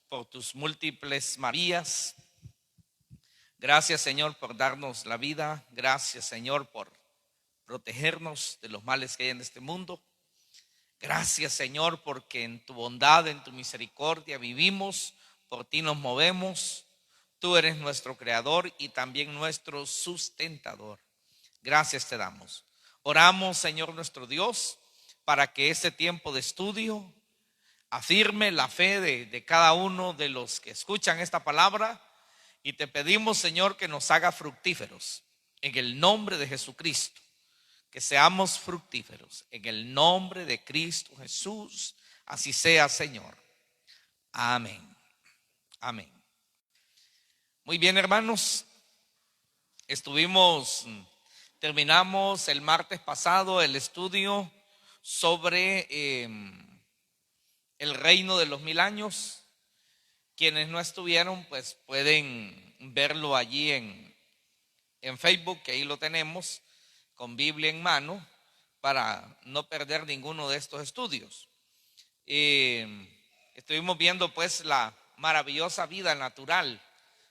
por tus múltiples maravillas. Gracias, Señor, por darnos la vida. Gracias, Señor, por protegernos de los males que hay en este mundo. Gracias, Señor, porque en tu bondad, en tu misericordia vivimos, por ti nos movemos. Tú eres nuestro creador y también nuestro sustentador. Gracias te damos. Oramos, Señor nuestro Dios, para que este tiempo de estudio afirme la fe de cada uno de los que escuchan esta palabra. Y te pedimos, Señor, que nos haga fructíferos en el nombre de Jesucristo. Que seamos fructíferos en el nombre de Cristo Jesús. Así sea, Señor. Amén. Amén. Muy bien, hermanos. Terminamos el martes pasado el estudio sobre el reino de los 1000 años. Quienes no estuvieron, pues pueden verlo allí en Facebook, que ahí lo tenemos, con Biblia en mano, para no perder ninguno de estos estudios. Estuvimos viendo pues la maravillosa vida natural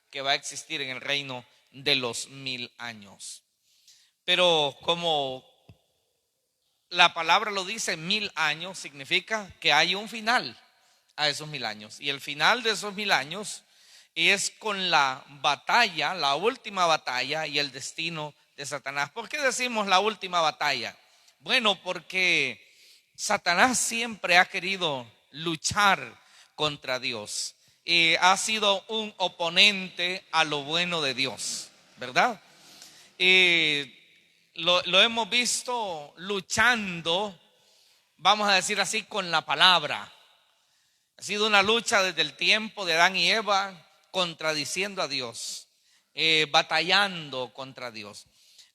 que va a existir en el reino de los 1000 años. Pero como la palabra lo dice, 1000 años significa que hay un final a esos 1000 años. Y el final de esos 1000 años es con la batalla, la última batalla y el destino de Satanás. ¿Por qué decimos la última batalla? Bueno, porque Satanás siempre ha querido luchar contra Dios. Ha sido un oponente a lo bueno de Dios, ¿verdad? Lo hemos visto luchando, vamos a decir así, con la palabra. Ha sido una lucha desde el tiempo de Adán y Eva, contradiciendo a Dios, batallando contra Dios.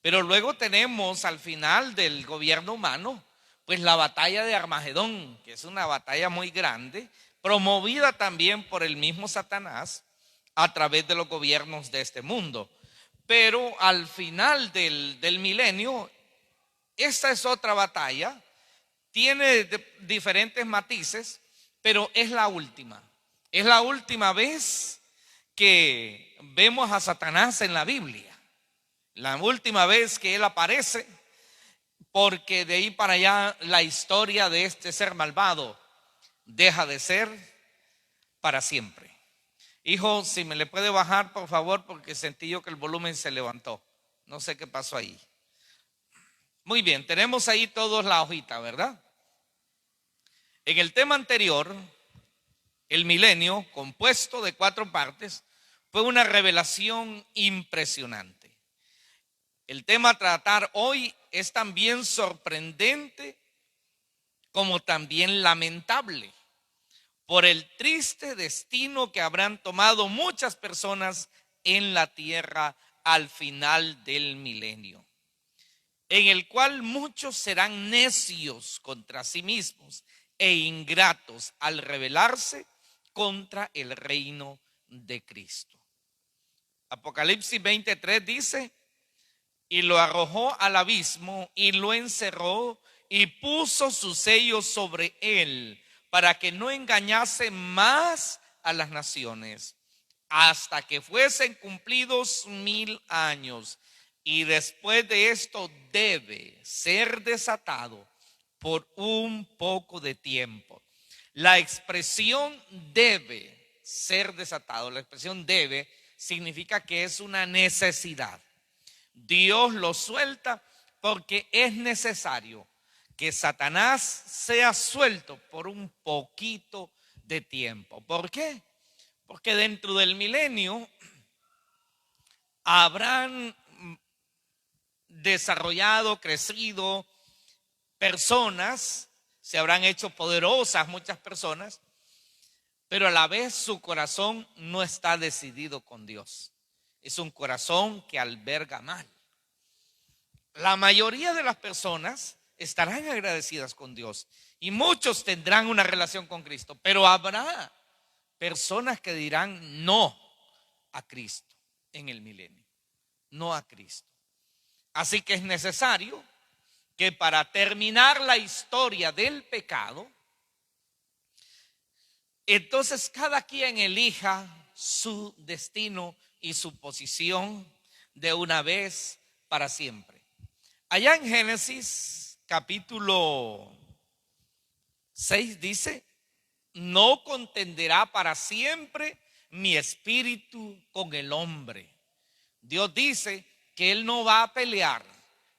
Pero luego tenemos al final del gobierno humano, pues la batalla de Armagedón, que es una batalla muy grande, promovida también por el mismo Satanás a través de los gobiernos de este mundo. Pero al final del milenio, esta es otra batalla, tiene diferentes matices, pero es la última. Es la última vez que vemos a Satanás en la Biblia. La última vez que él aparece, porque de ahí para allá la historia de este ser malvado deja de ser para siempre. Hijo, si me le puede bajar, por favor, porque sentí yo que el volumen se levantó. No sé qué pasó ahí. Muy bien, tenemos ahí todos la hojita, ¿verdad? En el tema anterior, el milenio, compuesto de 4 partes, fue una revelación impresionante. El tema a tratar hoy es también sorprendente como también lamentable por el triste destino que habrán tomado muchas personas en la tierra al final del milenio, en el cual muchos serán necios contra sí mismos e ingratos al rebelarse contra el reino de Cristo. Apocalipsis 23 dice: y lo arrojó al abismo y lo encerró y puso su sello sobre él para que no engañase más a las naciones hasta que fuesen cumplidos 1000 años. Y después de esto debe ser desatado por un poco de tiempo. La expresión debe ser desatado, la expresión debe significa que es una necesidad. Dios lo suelta porque es necesario que Satanás sea suelto por un poquito de tiempo. ¿Por qué? Porque dentro del milenio habrán desarrollado, crecido personas, se habrán hecho poderosas muchas personas, pero a la vez su corazón no está decidido con Dios. Es un corazón que alberga mal. La mayoría de las personas estarán agradecidas con Dios y muchos tendrán una relación con Cristo, pero habrá personas que dirán no a Cristo en el milenio, no a Cristo. Así que es necesario que para terminar la historia del pecado, Entonces cada quien elija su destino y su posición de una vez para siempre. Allá en Génesis capítulo 6 dice: no contenderá para siempre mi espíritu con el hombre. Dios dice que Él no va a pelear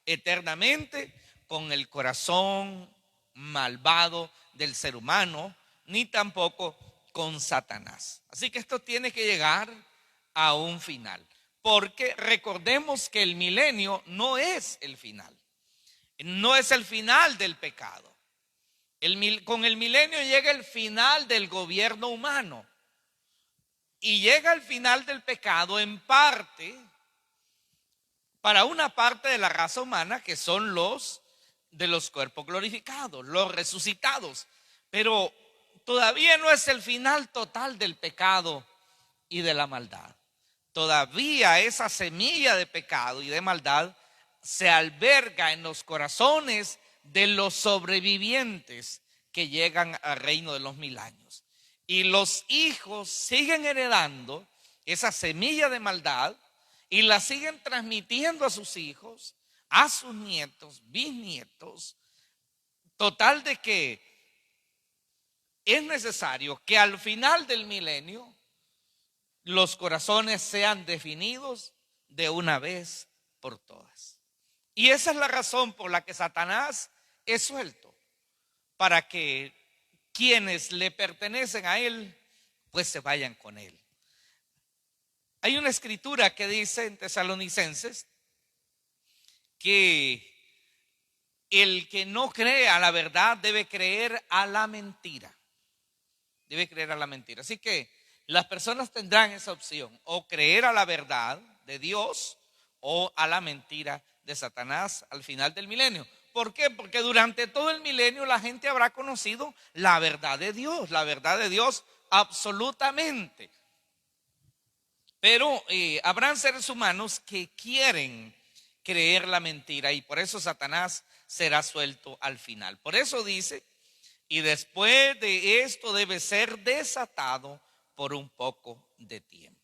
eternamente con el corazón malvado del ser humano, ni tampoco con Satanás. Así que esto tiene que llegar a un final, porque recordemos que el milenio no es el final, no es el final del pecado. Con el milenio llega el final del gobierno humano y llega el final del pecado en parte para una parte de la raza humana, que son los de los cuerpos glorificados, los resucitados. Pero todavía no es el final total del pecado y de la maldad. Todavía esa semilla de pecado y de maldad se alberga en los corazones de los sobrevivientes que llegan al reino de los 1000 años. Y los hijos siguen heredando esa semilla de maldad y la siguen transmitiendo a sus hijos, a sus nietos, bisnietos. Total de que es necesario que al final del milenio los corazones sean definidos de una vez por todas. Y esa es la razón por la que Satanás es suelto, para que quienes le pertenecen a él pues se vayan con él. Hay una escritura que dice en Tesalonicenses que el que no cree a la verdad debe creer a la mentira. Debe creer a la mentira. Así que las personas tendrán esa opción: o creer a la verdad de Dios o a la mentira de Satanás al final del milenio. ¿Por qué? Porque durante todo el milenio la gente habrá conocido la verdad de Dios absolutamente. Pero habrán seres humanos que quieren creer la mentira y por eso Satanás será suelto al final. Por eso dice: y después de esto debe ser desatado por un poco de tiempo.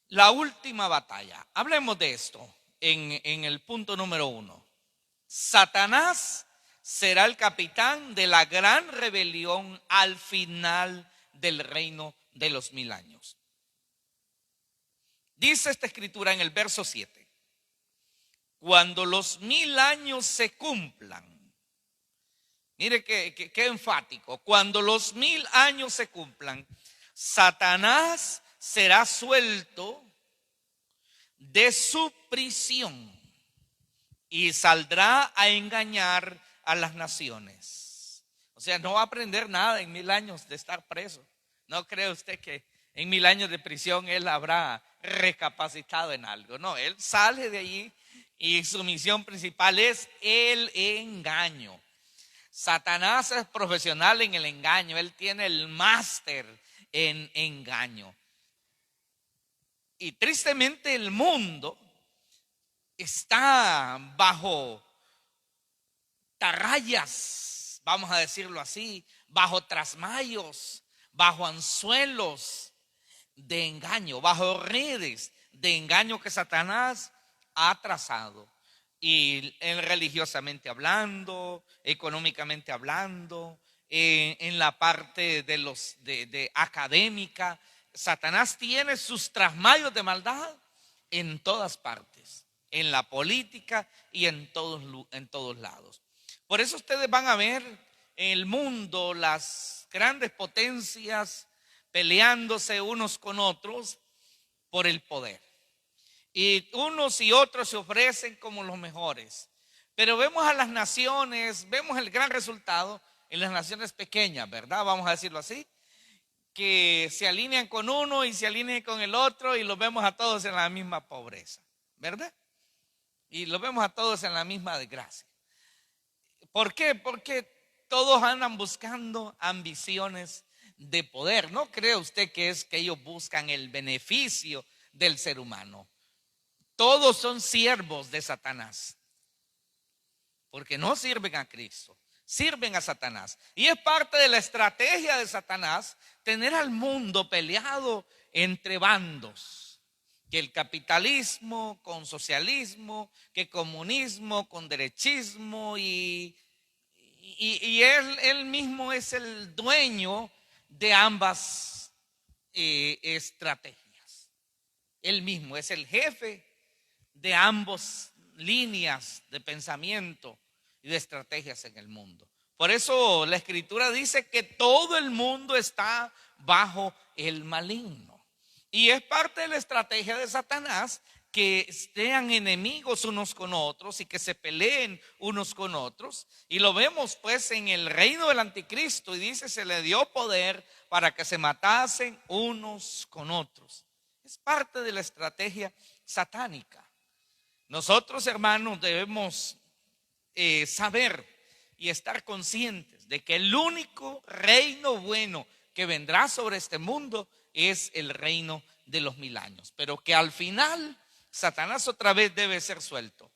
La última batalla. Hablemos de esto en el punto número 1. Satanás será el capitán de la gran rebelión al final del reino de los 1000 años. Dice esta escritura en el verso 7: cuando los 1000 años se cumplan. Mire qué enfático. Cuando los 1000 años se cumplan, Satanás será suelto de su prisión y saldrá a engañar a las naciones. O sea, no va a aprender nada en 1000 años de estar preso. ¿No cree usted que en 1000 años de prisión él habrá recapacitado en algo? No, él sale de allí y su misión principal es el engaño. Satanás es profesional en el engaño. Él tiene el máster en engaño. Y tristemente el mundo está bajo tarrayas, vamos a decirlo así, bajo trasmayos, bajo anzuelos de engaño, bajo redes de engaño que Satanás ha trazado. Y religiosamente hablando, económicamente hablando, en la parte de académica, Satanás tiene sus trasmayos de maldad en todas partes, en la política y en todos lados. Por eso ustedes van a ver en el mundo las grandes potencias peleándose unos con otros por el poder. Y unos y otros se ofrecen como los mejores. Pero vemos a las naciones, vemos el gran resultado en las naciones pequeñas, ¿verdad? Vamos a decirlo así, que se alinean con uno y se alinean con el otro y los vemos a todos en la misma pobreza, ¿verdad? Y los vemos a todos en la misma desgracia. ¿Por qué? Porque todos andan buscando ambiciones de poder. ¿No cree usted que es que ellos buscan el beneficio del ser humano? Todos son siervos de Satanás, porque no sirven a Cristo, sirven a Satanás. Y es parte de la estrategia de Satanás tener al mundo peleado entre bandos. Que el capitalismo con socialismo, que comunismo con derechismo, y él mismo es el dueño de ambas estrategias. Él mismo es el jefe de ambas líneas de pensamiento y de estrategias en el mundo. Por eso la Escritura dice que todo el mundo está bajo el maligno. Y es parte de la estrategia de Satanás que sean enemigos unos con otros y que se peleen unos con otros. Y lo vemos pues en el reino del anticristo, y dice: se le dio poder para que se matasen unos con otros. Es parte de la estrategia satánica. Nosotros, hermanos, debemos saber y estar conscientes de que el único reino bueno que vendrá sobre este mundo es el reino de los 1000 años, pero que al final Satanás otra vez debe ser suelto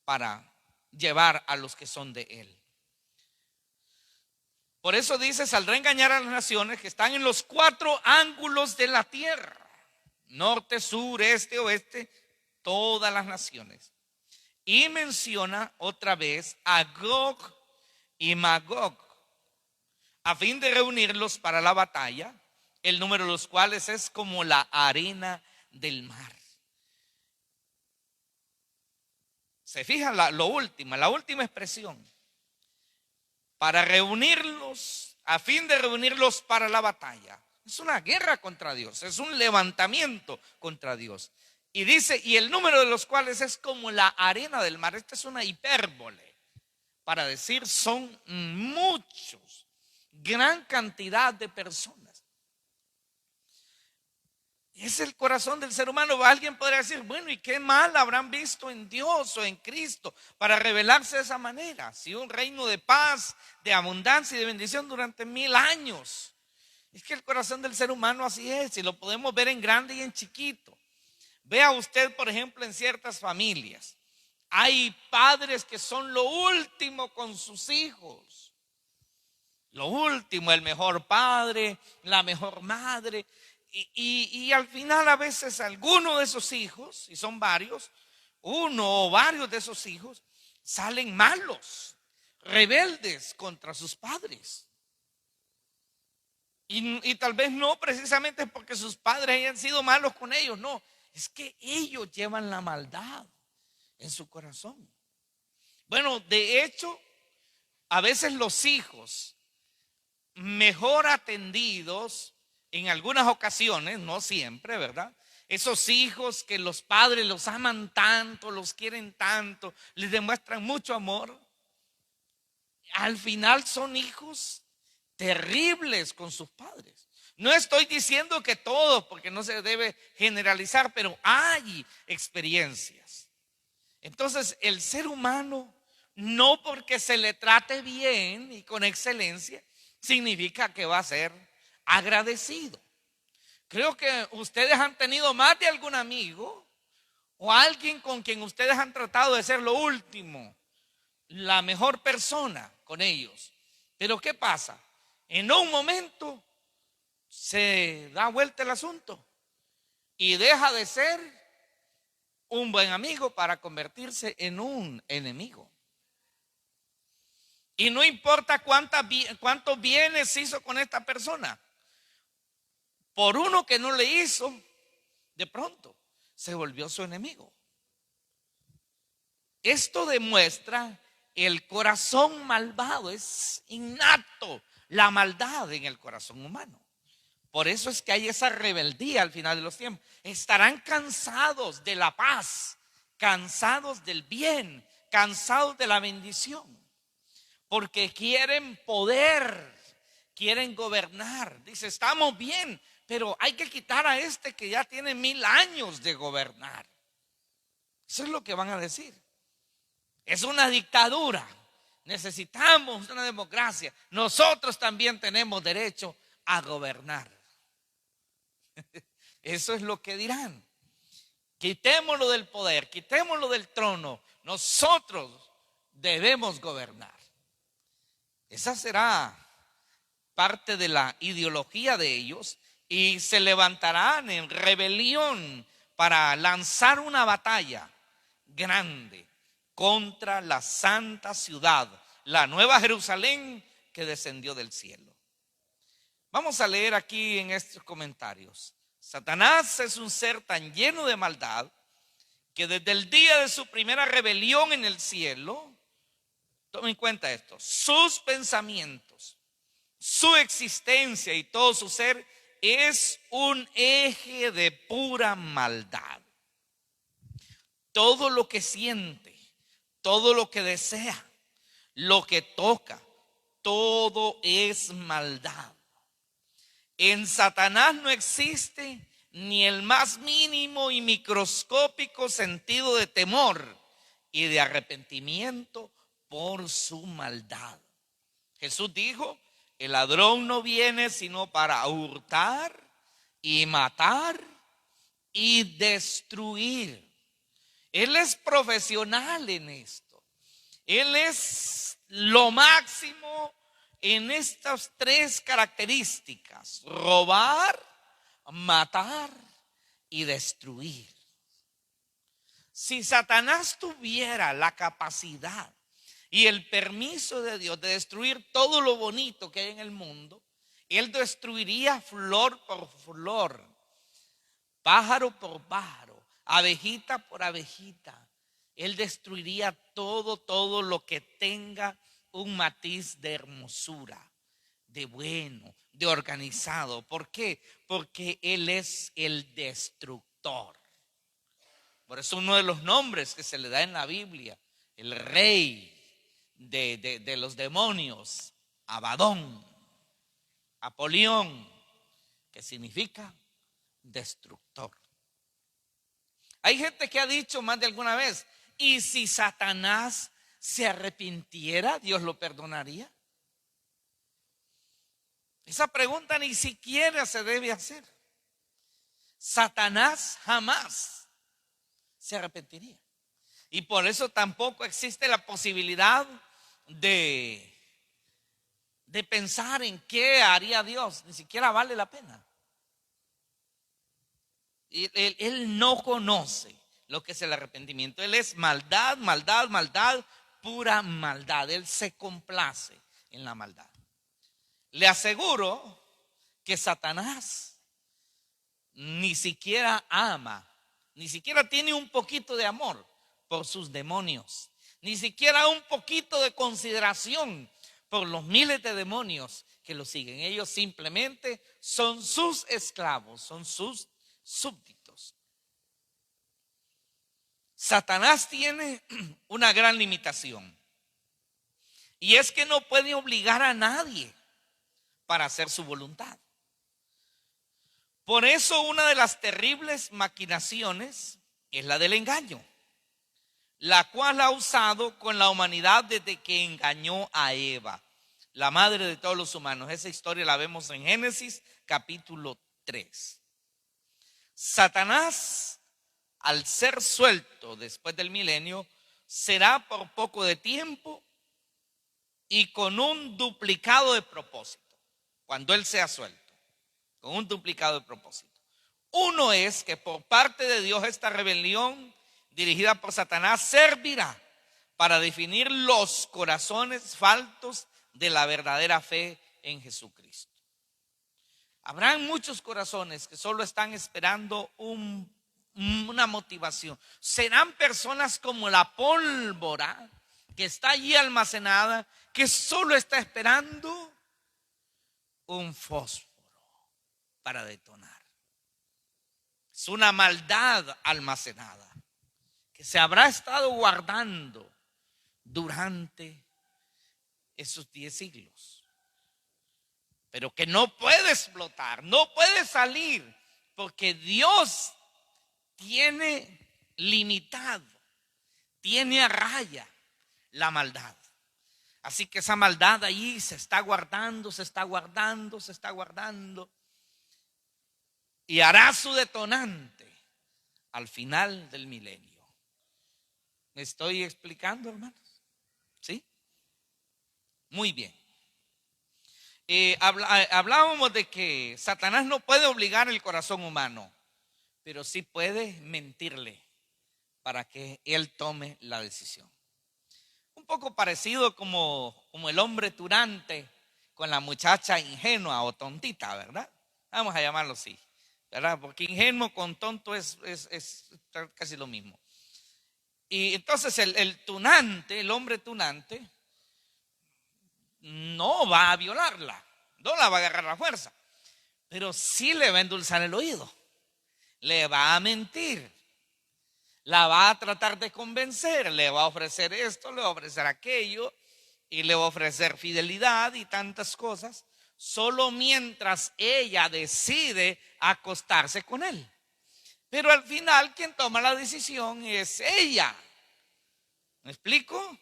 para llevar a los que son de él. Por eso dice: saldrá a engañar a las naciones que están en los 4 ángulos de la tierra, norte, sur, este, oeste, todas las naciones. Y menciona otra vez a Gog y Magog, a fin de reunirlos para la batalla, el número de los cuales es como la arena del mar. Se fija la última expresión: para reunirlos, a fin de reunirlos para la batalla. Es una guerra contra Dios, es un levantamiento contra Dios. Y dice: y el número de los cuales es como la arena del mar. Esta es una hipérbole para decir son muchos, gran cantidad de personas. Es el corazón del ser humano. Alguien podría decir: bueno, ¿y qué mal habrán visto en Dios o en Cristo para revelarse de esa manera? Si un reino de paz, de abundancia y de bendición durante 1000 años. Es que el corazón del ser humano así es, y lo podemos ver en grande y en chiquito. Vea usted, por ejemplo, en ciertas familias hay padres que son lo último con sus hijos. Lo último, el mejor padre, la mejor madre. Y al final a veces alguno de esos hijos, y son varios, uno o varios de esos hijos salen malos, rebeldes contra sus padres. Y tal vez no precisamente porque sus padres hayan sido malos con ellos, no. Es que ellos llevan la maldad en su corazón. Bueno, de hecho, a veces los hijos mejor atendidos, en algunas ocasiones, no siempre, ¿verdad? Esos hijos que los padres los aman tanto, los quieren tanto, les demuestran mucho amor, al final son hijos terribles con sus padres. No estoy diciendo que todos, porque no se debe generalizar, pero hay experiencias. Entonces, el ser humano, no porque se le trate bien y con excelencia, significa que va a ser agradecido. Creo que ustedes han tenido más de algún amigo o alguien con quien ustedes han tratado de ser lo último, la mejor persona con ellos. Pero ¿qué pasa? En un momento se da vuelta el asunto y deja de ser un buen amigo para convertirse en un enemigo. Y no importa cuántos bienes hizo con esta persona, por uno que no le hizo, de pronto se volvió su enemigo. Esto demuestra el corazón malvado. Es innato la maldad en el corazón humano. Por eso es que hay esa rebeldía al final de los tiempos. Estarán cansados de la paz, cansados del bien, cansados de la bendición, porque quieren poder, quieren gobernar. Dice: estamos bien, pero hay que quitar a este que ya tiene 1000 años de gobernar. Eso es lo que van a decir. Es una dictadura. Necesitamos una democracia. Nosotros también tenemos derecho a gobernar. Eso es lo que dirán. Quitémoslo del poder, quitémoslo del trono. Nosotros debemos gobernar. Esa será parte de la ideología de ellos y se levantarán en rebelión para lanzar una batalla grande contra la santa ciudad, la nueva Jerusalén que descendió del cielo. Vamos a leer aquí en estos comentarios. Satanás es un ser tan lleno de maldad que desde el día de su primera rebelión en el cielo, tomen en cuenta esto, sus pensamientos, su existencia y todo su ser es un eje de pura maldad. Todo lo que siente, todo lo que desea, lo que toca, todo es maldad. En Satanás no existe ni el más mínimo y microscópico sentido de temor y de arrepentimiento por su maldad. Jesús dijo: el ladrón no viene sino para hurtar y matar y destruir. Él es profesional en esto. Él es lo máximo en estas tres características: robar, matar y destruir. Si Satanás tuviera la capacidad y el permiso de Dios de destruir todo lo bonito que hay en el mundo, él destruiría flor por flor, pájaro por pájaro, abejita por abejita. Él destruiría todo lo que tenga un matiz de hermosura, de bueno, de organizado. ¿Por qué? Porque Él es el destructor. Por eso uno de los nombres que se le da en la Biblia, el rey de los demonios, Abadón, Apolión, que significa destructor. Hay gente que ha dicho más de alguna vez: ¿y si Satanás se arrepintiera, Dios lo perdonaría? Esa pregunta ni siquiera se debe hacer. Satanás jamás se arrepentiría. Y por eso tampoco existe la posibilidad de pensar en qué haría Dios. Ni siquiera vale la pena. Él no conoce lo que es el arrepentimiento. Él es maldad, maldad, maldad, pura maldad. Él se complace en la maldad. Le aseguro que Satanás ni siquiera ama, ni siquiera tiene un poquito de amor por sus demonios, ni siquiera un poquito de consideración por los miles de demonios que lo siguen. Ellos simplemente son sus esclavos, son sus súbditos. Satanás tiene una gran limitación, y es que no puede obligar a nadie para hacer su voluntad. Por eso una de las terribles maquinaciones es la del engaño, la cual ha usado con la humanidad desde que engañó a Eva, la madre de todos los humanos. Esa historia la vemos en Génesis capítulo 3. Satanás, al ser suelto después del milenio, será por poco de tiempo y con un duplicado de propósito. Cuando él sea suelto, con un duplicado de propósito. Uno es que por parte de Dios esta rebelión dirigida por Satanás servirá para definir los corazones faltos de la verdadera fe en Jesucristo. Habrán muchos corazones que solo están esperando una motivación. Serán personas como la pólvora que está allí almacenada, que solo está esperando un fósforo para detonar. Es una maldad almacenada que se habrá estado guardando durante esos 10 siglos, pero que no puede explotar, no puede salir, porque Dios tiene limitado, tiene a raya la maldad. Así que esa maldad allí se está guardando, se está guardando, se está guardando, y hará su detonante al final del milenio. ¿Me estoy explicando, hermanos? ¿Sí? Muy bien. Hablábamos de que Satanás no puede obligar el corazón humano, pero sí puede mentirle para que él tome la decisión. Un poco parecido como el hombre tunante con la muchacha ingenua o tontita, ¿verdad? Vamos a llamarlo así, ¿verdad? Porque ingenuo con tonto es casi lo mismo. Y entonces el tunante, el hombre tunante, no va a violarla, no la va a agarrar a fuerza, pero sí le va a endulzar el oído, le va a mentir, la va a tratar de convencer, le va a ofrecer esto, le va a ofrecer aquello, y le va a ofrecer fidelidad y tantas cosas, solo mientras ella decide acostarse con él. Pero al final quien toma la decisión es ella. ¿Me explico?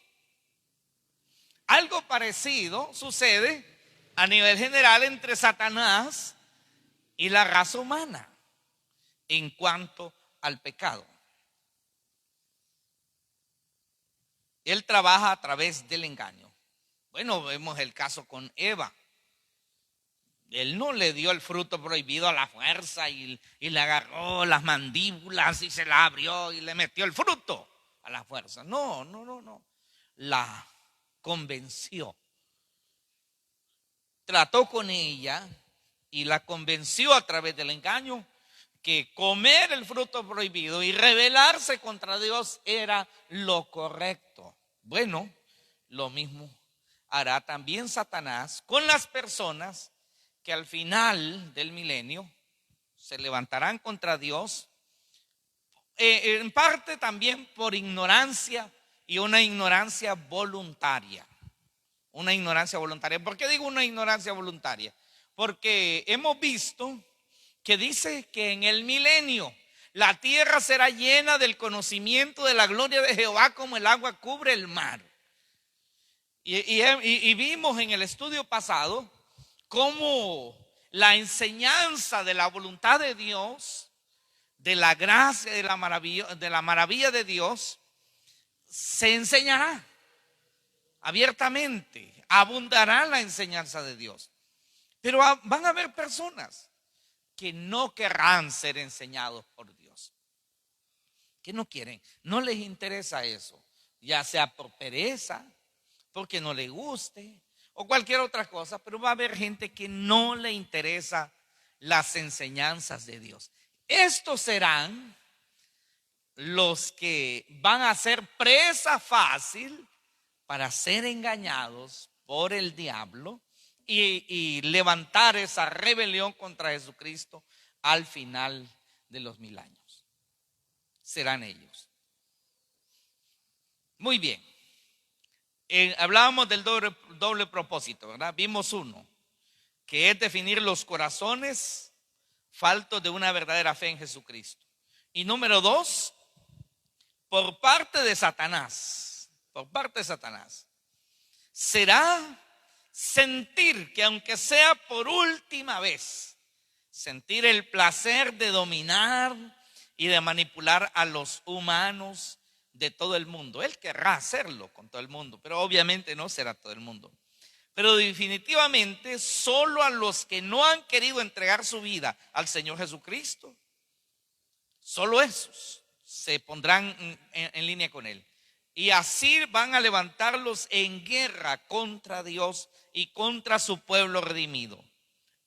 Algo parecido sucede a nivel general entre Satanás y la raza humana en cuanto al pecado. Él trabaja a través del engaño. Bueno, vemos el caso con Eva. Él no le dio el fruto prohibido a la fuerza y le agarró las mandíbulas y se la abrió y le metió el fruto a la fuerza. No. La convenció. Trató con ella y la convenció a través del engaño que comer el fruto prohibido y rebelarse contra Dios era lo correcto. Bueno, lo mismo hará también Satanás con las personas que al final del milenio se levantarán contra Dios, en parte también por ignorancia y una ignorancia voluntaria. Una ignorancia voluntaria. ¿Por qué digo una ignorancia voluntaria? Porque hemos visto que dice que en el milenio la tierra será llena del conocimiento de la gloria de Jehová como el agua cubre el mar. Y vimos en el estudio pasado cómo la enseñanza de la voluntad de Dios, de la gracia, de la maravilla de Dios, se enseñará abiertamente, abundará la enseñanza de Dios. Pero van a haber personas que no querrán ser enseñados por Dios, que no quieren, no les interesa eso, ya sea por pereza, porque no le guste o cualquier otra cosa, pero va a haber gente que no le interesa las enseñanzas de Dios. Estos serán los que van a ser presa fácil para ser engañados por el diablo y levantar esa rebelión contra Jesucristo al final de los 1000 años. Serán ellos. Muy bien. Hablábamos del doble propósito, ¿verdad? Vimos uno, que es definir los corazones faltos de una verdadera fe en Jesucristo. Y número 2, por parte de Satanás, será sentir que aunque sea por última vez, sentir el placer de dominar y de manipular a los humanos de todo el mundo. Él querrá hacerlo con todo el mundo, pero obviamente no será todo el mundo. Pero definitivamente solo a los que no han querido entregar su vida al Señor Jesucristo, solo esos se pondrán en línea con Él. Y así van a levantarlos en guerra contra Dios y contra su pueblo redimido,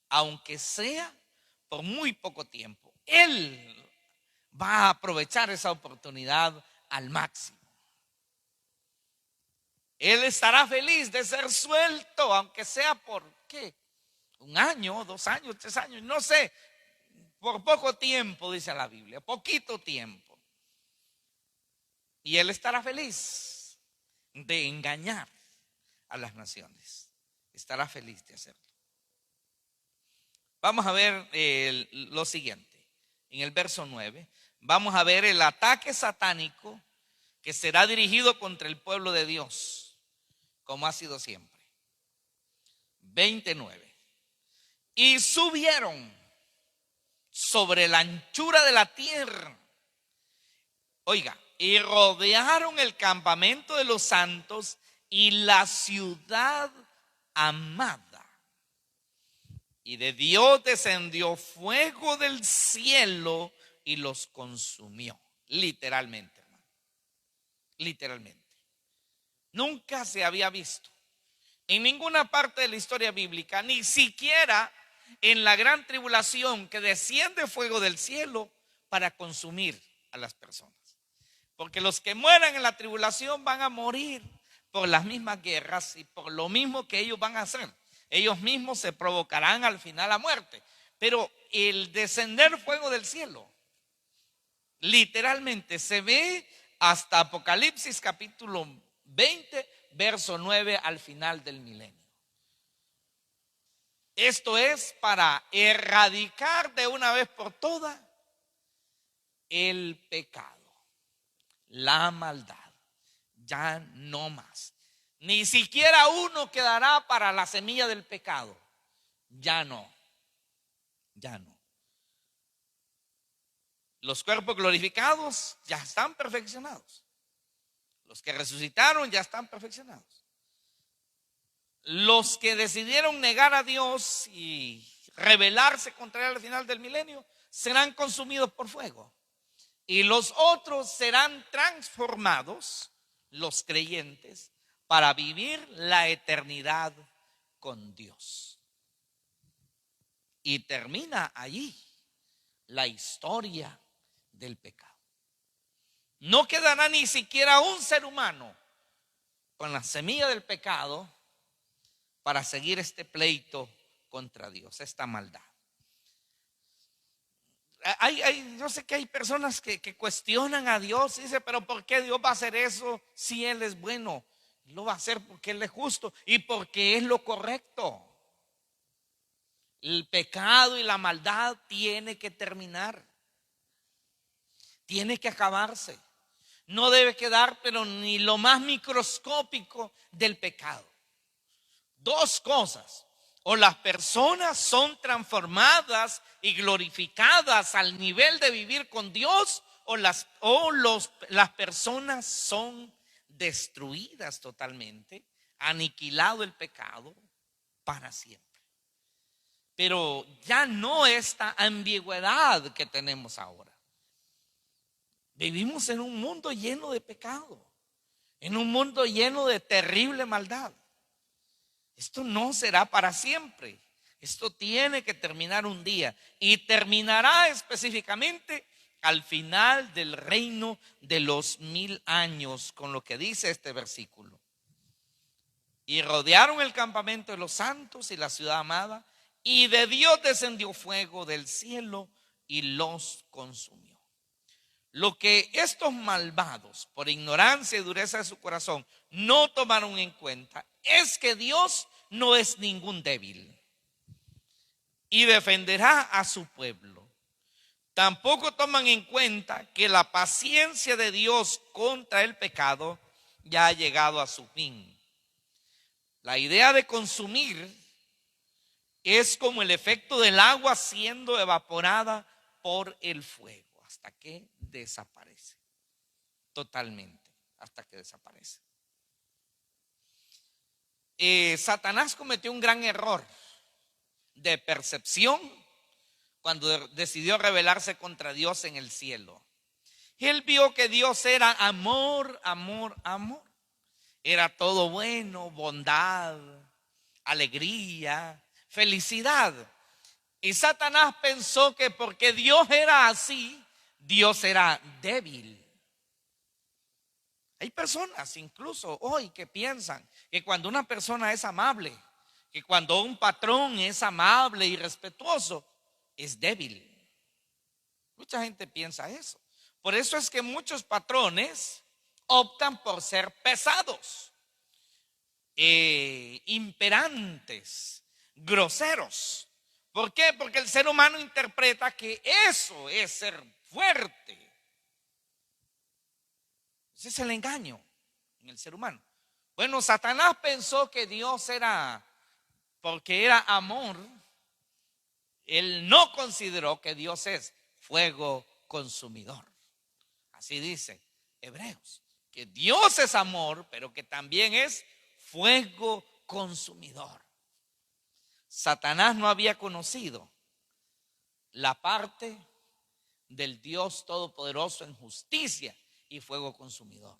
aunque sea por muy poco tiempo. Él va a aprovechar esa oportunidad al máximo. Él estará feliz de ser suelto, aunque sea por ¿qué? 1 año, 2 años, 3 años, no sé, por poco tiempo, dice la Biblia, poquito tiempo. Y él estará feliz de engañar a las naciones. Estará feliz de hacerlo. Vamos a ver lo siguiente. En el verso 9, vamos a ver el ataque satánico que será dirigido contra el pueblo de Dios, como ha sido siempre. 29. Y subieron sobre la anchura de la tierra. Oiga, y rodearon el campamento de los santos y la ciudad amada. Y de Dios descendió fuego del cielo y los consumió. Literalmente, hermano. Literalmente. Nunca se había visto en ninguna parte de la historia bíblica, ni siquiera en la gran tribulación, que desciende fuego del cielo para consumir a las personas. Porque los que mueran en la tribulación van a morir por las mismas guerras y por lo mismo que ellos van a hacer. Ellos mismos se provocarán al final la muerte. Pero el descender fuego del cielo, literalmente se ve hasta Apocalipsis capítulo 20, verso 9 al final del milenio. Esto es para erradicar de una vez por todas el pecado, la maldad. Ya no más. Ni siquiera uno quedará para la semilla del pecado. Ya no. Ya no. Los cuerpos glorificados ya están perfeccionados. Los que resucitaron ya están perfeccionados. Los que decidieron negar a Dios y rebelarse contra él al final del milenio serán consumidos por fuego. Y los otros serán transformados, los creyentes, para vivir la eternidad con Dios. Y termina allí la historia del pecado. No quedará ni siquiera un ser humano con la semilla del pecado para seguir este pleito contra Dios, esta maldad. Yo sé que hay personas que cuestionan a Dios y dicen, pero ¿por qué Dios va a hacer eso si Él es bueno? Lo va a hacer porque Él es justo y porque es lo correcto. El pecado y la maldad tiene que terminar. Tiene que acabarse. No debe quedar, pero ni lo más microscópico del pecado. Dos cosas: o las personas son transformadas y glorificadas al nivel de vivir con Dios, o las personas son destruidas totalmente, aniquilado el pecado para siempre. Pero ya no esta ambigüedad que tenemos ahora. Vivimos en un mundo lleno de pecado, en un mundo lleno de terrible maldad. Esto no será para siempre. Esto tiene que terminar un día y terminará específicamente al final del reino de los 1000 años, con lo que dice este versículo. Y rodearon el campamento de los santos y la ciudad amada, y de Dios descendió fuego del cielo y los consumió. Lo que estos malvados, por ignorancia y dureza de su corazón, no tomaron en cuenta es que Dios no es ningún débil y defenderá a su pueblo. Tampoco toman en cuenta que la paciencia de Dios contra el pecado ya ha llegado a su fin. La idea de consumir es como el efecto del agua siendo evaporada por el fuego hasta que desaparece totalmente, hasta que desaparece. Satanás cometió un gran error de percepción cuando decidió rebelarse contra Dios en el cielo. Él vio que Dios era amor, amor, amor. Era todo bueno, bondad, alegría, felicidad. Y Satanás pensó que porque Dios era así, Dios era débil. Hay personas incluso hoy que piensan que cuando una persona es amable, que cuando un patrón es amable y respetuoso, es débil. Mucha gente piensa eso. Por eso es que muchos patrones optan por ser pesados, imperantes, groseros. ¿Por qué? Porque el ser humano interpreta que eso es ser fuerte. Ese es el engaño en el ser humano. Bueno, Satanás pensó que Dios era, porque era amor, él no consideró que Dios es fuego consumidor. Así dice Hebreos, que Dios es amor, pero que también es fuego consumidor. Satanás no había conocido la parte del Dios Todopoderoso en justicia y fuego consumidor.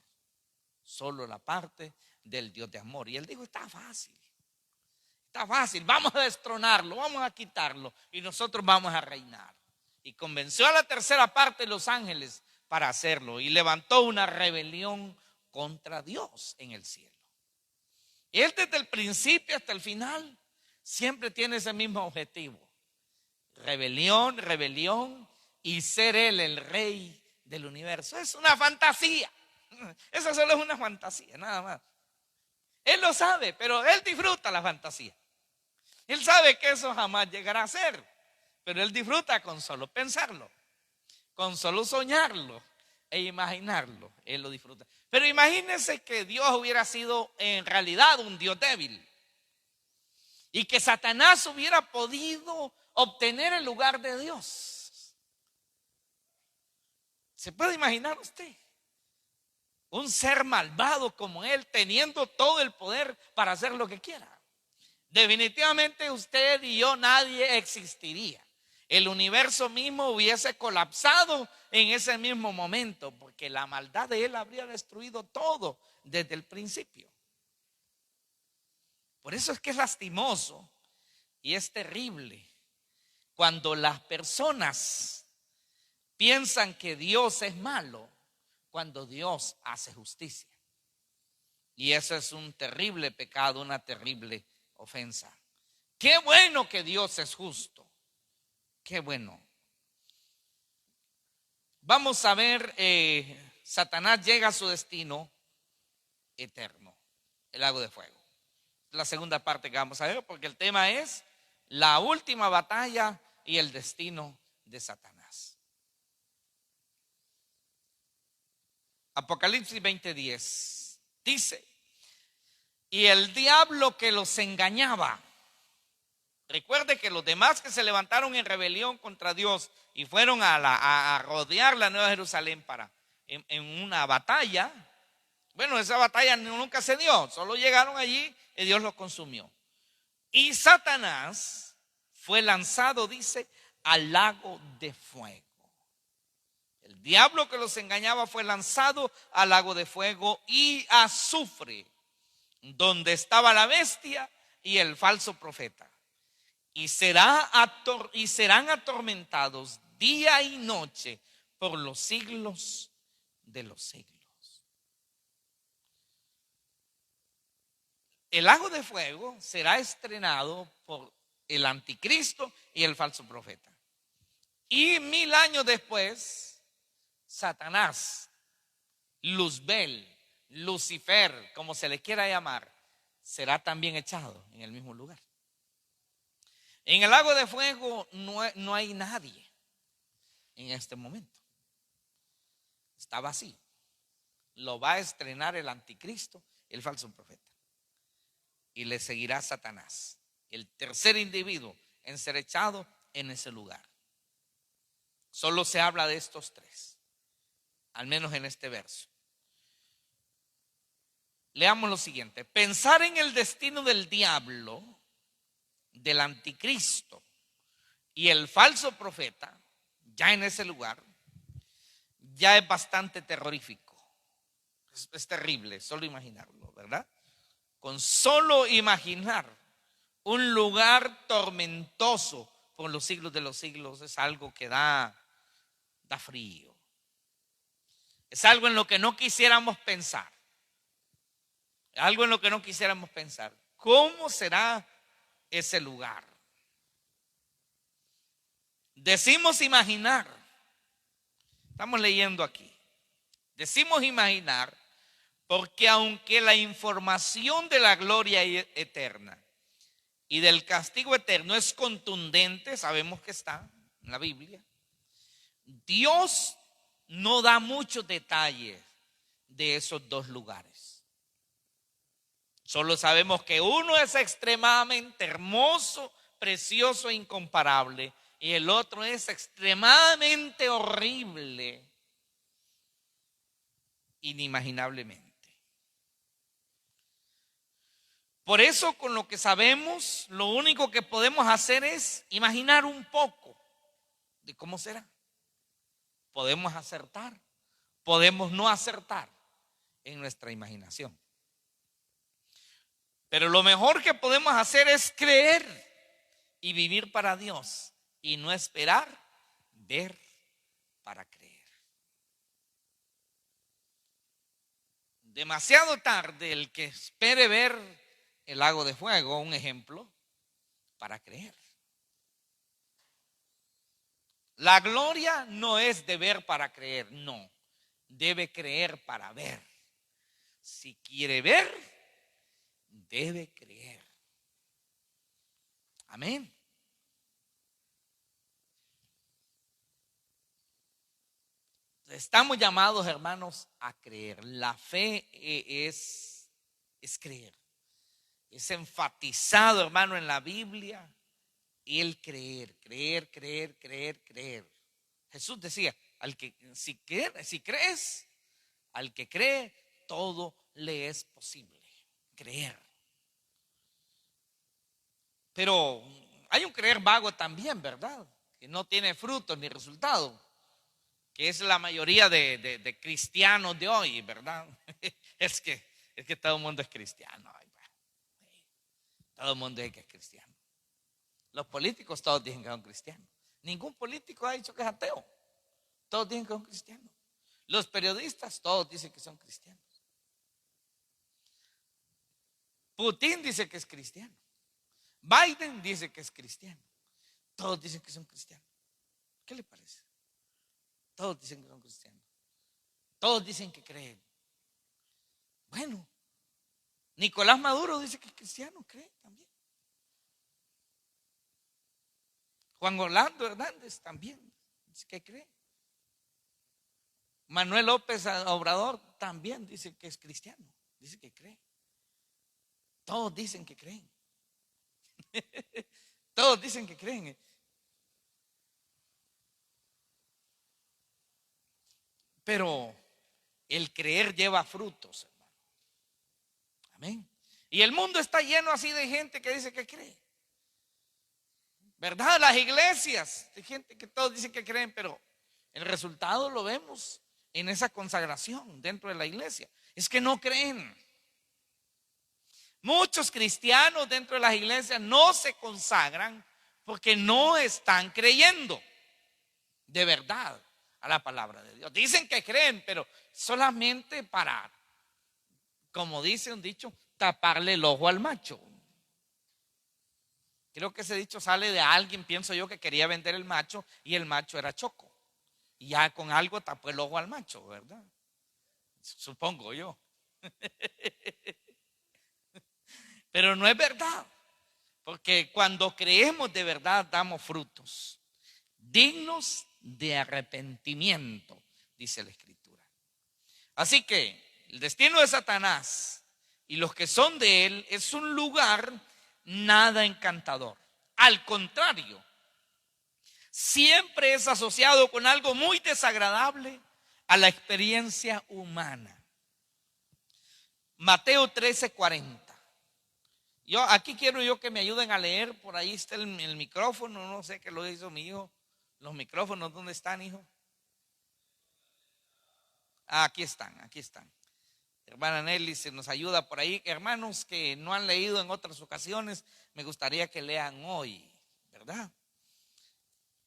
Solo la parte del Dios de amor. Y él dijo, está fácil, vamos a destronarlo, vamos a quitarlo y nosotros vamos a reinar. Y convenció a la tercera parte de los ángeles para hacerlo y levantó una rebelión contra Dios en el cielo. Y él desde el principio hasta el final siempre tiene ese mismo objetivo. Rebelión, rebelión y ser él el rey del universo. Es una fantasía. Eso solo es una fantasía, nada más. Él lo sabe, pero él disfruta la fantasía. Él sabe que eso jamás llegará a ser, pero él disfruta con solo pensarlo, con solo soñarlo e imaginarlo. Él lo disfruta. Pero imagínense que Dios hubiera sido en realidad un Dios débil y que Satanás hubiera podido obtener el lugar de Dios. ¿Se puede imaginar usted? Un ser malvado como él, teniendo todo el poder para hacer lo que quiera. Definitivamente usted y yo, nadie existiría. El universo mismo hubiese colapsado en ese mismo momento, porque la maldad de él habría destruido todo desde el principio. Por eso es que es lastimoso y es terrible cuando las personas piensan que Dios es malo, cuando Dios hace justicia. Y eso es un terrible pecado, una terrible ofensa. Qué bueno que Dios es justo. Qué bueno. Vamos a ver, Satanás llega a su destino eterno, el lago de fuego. La segunda parte que vamos a ver, porque el tema es la última batalla y el destino de Satanás. Apocalipsis 20:10 dice: y el diablo que los engañaba. Recuerde que los demás que se levantaron en rebelión contra Dios y fueron a rodear la Nueva Jerusalén en una batalla. Bueno, esa batalla nunca se dio, solo llegaron allí y Dios los consumió. Y Satanás fue lanzado, dice, al lago de fuego. El diablo que los engañaba fue lanzado al lago de fuego y azufre, donde estaba la bestia y el falso profeta. Y serán atormentados día y noche por los siglos de los siglos. El lago de fuego será estrenado por el anticristo y el falso profeta. Y 1000 años después, Satanás, Luzbel, Lucifer, como se le quiera llamar, será también echado en el mismo lugar. En el lago de fuego no hay nadie en este momento. Está vacío. Lo va a estrenar el anticristo y el falso profeta. Y le seguirá Satanás, el tercer individuo en ser echado en ese lugar. Solo se habla de estos tres, al menos en este verso. Leamos lo siguiente: pensar en el destino del diablo, del anticristo y el falso profeta, ya en ese lugar, ya es bastante terrorífico. Es terrible, solo imaginarlo, ¿verdad? Con solo imaginar un lugar tormentoso por los siglos de los siglos es algo que da frío. Es algo en lo que no quisiéramos pensar. Algo en lo que no quisiéramos pensar. ¿Cómo será ese lugar? Decimos imaginar. Estamos leyendo aquí. Decimos imaginar porque aunque la información de la gloria eterna y del castigo eterno es contundente, sabemos que está en la Biblia, Dios no da muchos detalles de esos dos lugares. Solo sabemos que uno es extremadamente hermoso, precioso e incomparable, y el otro es extremadamente horrible, inimaginablemente. Por eso, con lo que sabemos, lo único que podemos hacer es imaginar un poco de cómo será. Podemos acertar, podemos no acertar en nuestra imaginación. Pero lo mejor que podemos hacer es creer y vivir para Dios y no esperar ver para creer. Demasiado tarde el que espere ver el lago de fuego, un ejemplo, para creer. La gloria no es de ver para creer, no. Debe creer para ver. Si quiere ver, debe creer. Amén. Estamos llamados, hermanos, a creer. La fe es creer. Es enfatizado, hermano, en la Biblia el creer. Jesús decía, si crees, al que cree, todo le es posible. Creer. Pero hay un creer vago también, ¿verdad? Que no tiene frutos ni resultados, que es la mayoría de cristianos de hoy, ¿verdad? Es que todo el mundo es cristiano. Todo el mundo dice que es cristiano. Los políticos todos dicen que son cristianos. Ningún político ha dicho que es ateo. Todos dicen que son cristianos. Los periodistas todos dicen que son cristianos. Putin dice que es cristiano. Biden dice que es cristiano. Todos dicen que son cristianos. ¿Qué le parece? Todos dicen que son cristianos. Todos dicen que creen. Bueno, Nicolás Maduro dice que es cristiano, cree también. Juan Orlando Hernández también dice que cree. Manuel López Obrador también dice que es cristiano, dice que cree. Todos dicen que creen. Todos dicen que creen. Pero el creer lleva frutos, hermano. Amén. Y el mundo está lleno así de gente que dice que cree. ¿Verdad? Las iglesias, de gente que todos dicen que creen, pero el resultado lo vemos en esa consagración dentro de la iglesia. Es que no creen. Muchos cristianos dentro de las iglesias no se consagran porque no están creyendo de verdad a la palabra de Dios. Dicen que creen, pero solamente para, como dice un dicho, taparle el ojo al macho. Creo que ese dicho sale de alguien, pienso yo, que quería vender el macho y el macho era choco. Y ya con algo tapó el ojo al macho, ¿verdad? Supongo yo. Pero no es verdad. Porque cuando creemos de verdad damos frutos dignos de arrepentimiento, dice la Escritura. Así que el destino de Satanás y los que son de él es un lugar nada encantador. Al contrario, siempre es asociado con algo muy desagradable a la experiencia humana. Mateo 13:40. Aquí quiero yo que me ayuden a leer. Por ahí está el micrófono, no sé qué lo hizo mi hijo. Los micrófonos, ¿dónde están, hijo? Aquí están, aquí están. Hermana Nelly se nos ayuda por ahí. Hermanos que no han leído en otras ocasiones, me gustaría que lean hoy, ¿verdad?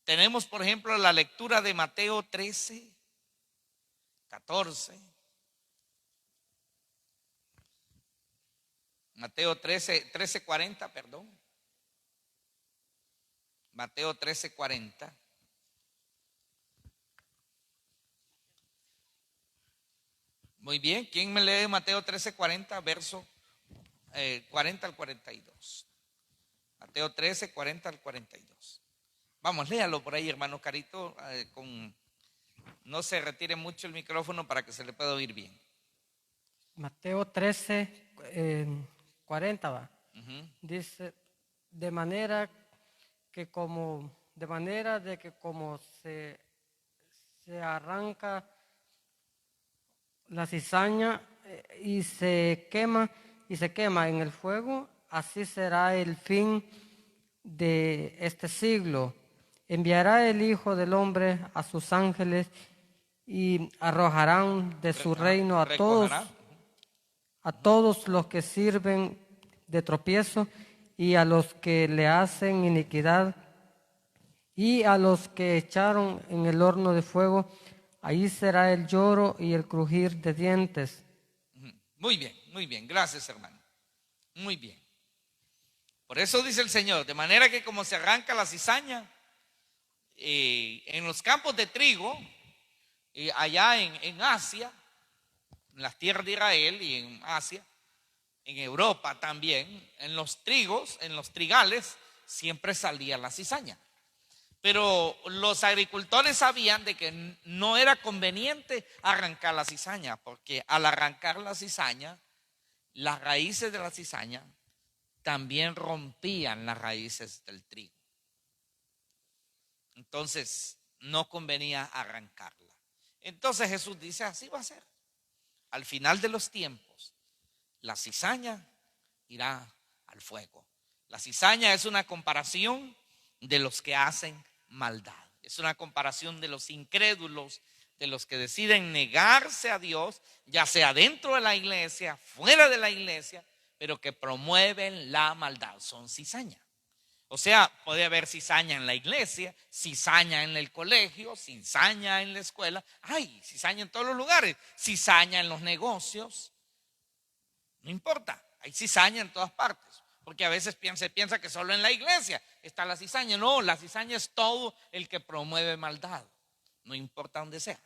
Tenemos, por ejemplo, la lectura de Mateo 13:14. Mateo 13:40, perdón. Mateo 13:40. Muy bien, ¿quién me lee Mateo 13:40, verso 40 al 42? Mateo 13:40 al 42. Vamos, léalo por ahí, hermano Carito, no se retire mucho el micrófono para que se le pueda oír bien. Mateo 13:40 va. Dice, de manera de que como se arranca la cizaña y se quema y se quema en el fuego, así será el fin de este siglo. Enviará el Hijo del Hombre a sus ángeles y arrojarán de su reino recogerá. a todos los que sirven de tropiezo y a los que le hacen iniquidad y a los que echaron en el horno de fuego. Ahí será el lloro y el crujir de dientes. Muy bien, gracias hermano. Muy bien. Por eso dice el Señor, de manera que como se arranca la cizaña en los campos de trigo, allá en Asia, en las tierras de Israel y en Asia, en Europa también, en los trigos, en los trigales, siempre salía la cizaña. Pero los agricultores sabían de que no era conveniente arrancar la cizaña, porque al arrancar la cizaña, las raíces de la cizaña también rompían las raíces del trigo. Entonces, no convenía arrancarla. Entonces Jesús dice, así va a ser. Al final de los tiempos, la cizaña irá al fuego. La cizaña es una comparación de los que hacen maldad. Es una comparación de los incrédulos, de los que deciden negarse a Dios, ya sea dentro de la iglesia, fuera de la iglesia, pero que promueven la maldad. Son cizaña. O sea, puede haber cizaña en la iglesia, cizaña en el colegio, cizaña en la escuela. Hay cizaña en todos los lugares, cizaña en los negocios. No importa, hay cizaña en todas partes. Porque a veces se piensa que solo en la iglesia está la cizaña. No, la cizaña es todo el que promueve maldad. No importa dónde sea.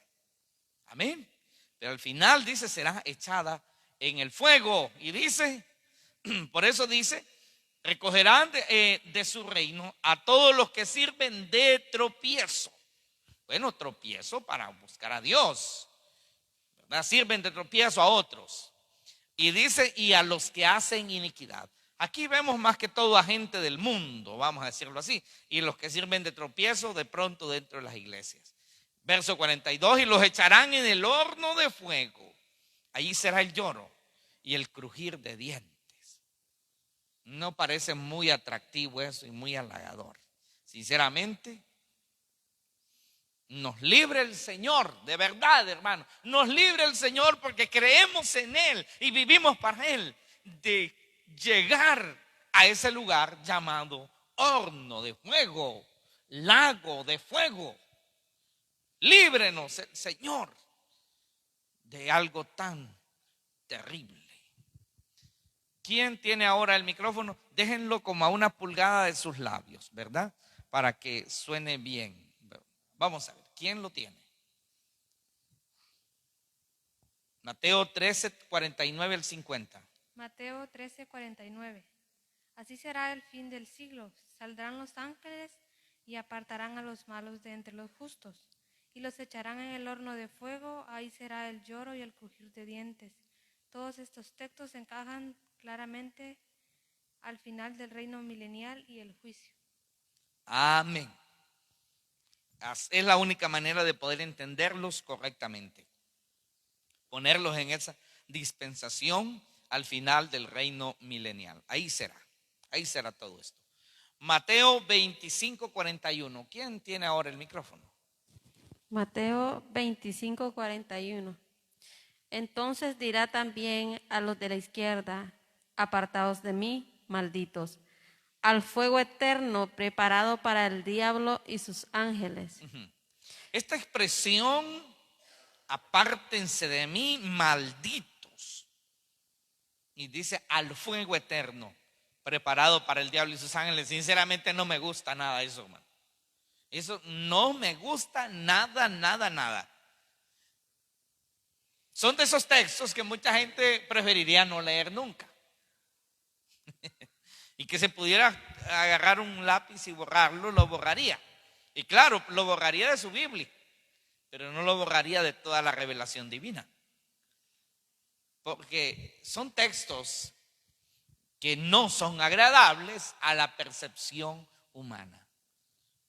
Amén. Pero al final dice, será echada en el fuego. Y dice, por eso dice, recogerán de su reino a todos los que sirven de tropiezo. Bueno, tropiezo para buscar a Dios, ¿verdad? Sirven de tropiezo a otros. Y dice, y a los que hacen iniquidad. Aquí vemos más que todo a gente del mundo, vamos a decirlo así. Y los que sirven de tropiezo de pronto dentro de las iglesias. Verso 42, y los echarán en el horno de fuego. Allí será el lloro y el crujir de dientes. No parece muy atractivo eso y muy halagador. Sinceramente, nos libre el Señor, de verdad, hermano. Nos libre el Señor porque creemos en Él y vivimos para Él, de llegar a ese lugar llamado horno de fuego, lago de fuego. Líbrenos el Señor de algo tan terrible. ¿Quién tiene ahora el micrófono? Déjenlo como a una pulgada de sus labios, ¿verdad? Para que suene bien. Vamos a ver, ¿quién lo tiene? Mateo 13, 49 al 50. Mateo 13, 49. Así será el fin del siglo. Saldrán los ángeles y apartarán a los malos de entre los justos, y los echarán en el horno de fuego. Ahí será el lloro y el crujir de dientes. Todos estos textos encajan claramente al final del reino milenial y el juicio. Amén. Es la única manera de poder entenderlos correctamente. Ponerlos en esa dispensación al final del reino milenial. Ahí será todo esto. Mateo 25, 41. ¿Quién tiene ahora el micrófono? Mateo 25, 41. Entonces dirá también a los de la izquierda, apartaos de mí, malditos, al fuego eterno preparado para el diablo y sus ángeles. Esta expresión, apártense de mí, malditos, y dice al fuego eterno preparado para el diablo y sus ángeles. Sinceramente no me gusta nada eso, hermano. Eso no me gusta nada. Son de esos textos que mucha gente preferiría no leer nunca. Y que se pudiera agarrar un lápiz y borrarlo, lo borraría. Y claro, lo borraría de su Biblia, pero no lo borraría de toda la revelación divina. Porque son textos que no son agradables a la percepción humana,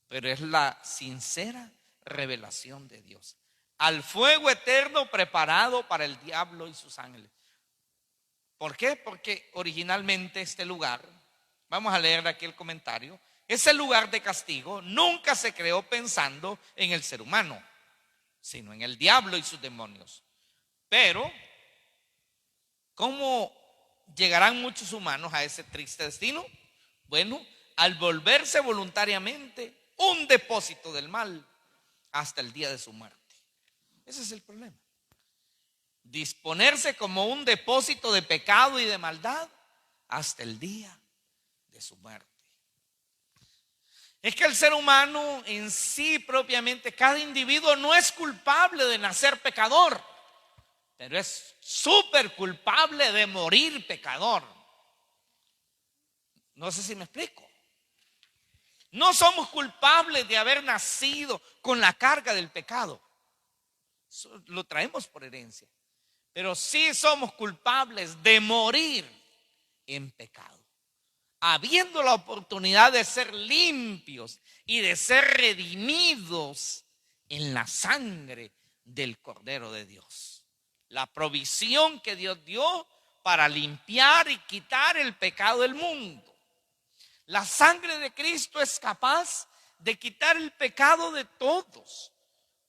pero es la sincera revelación de Dios. Al fuego eterno preparado para el diablo y sus ángeles. ¿Por qué? Porque originalmente este lugar, vamos a leer aquí el comentario, ese lugar de castigo nunca se creó pensando en el ser humano, sino en el diablo y sus demonios. Pero, ¿cómo llegarán muchos humanos a ese triste destino? Bueno, al volverse voluntariamente un depósito del mal hasta el día de su muerte. Ese es el problema. Disponerse como un depósito de pecado y de maldad hasta el día de su muerte. Es que el ser humano en sí propiamente, cada individuo no es culpable de nacer pecador, pero es súper culpable de morir pecador. No sé si me explico. No somos culpables de haber nacido con la carga del pecado. Eso lo traemos por herencia. Pero sí somos culpables de morir en pecado, habiendo la oportunidad de ser limpios y de ser redimidos en la sangre del Cordero de Dios. La provisión que Dios dio para limpiar y quitar el pecado del mundo. La sangre de Cristo es capaz de quitar el pecado de todos.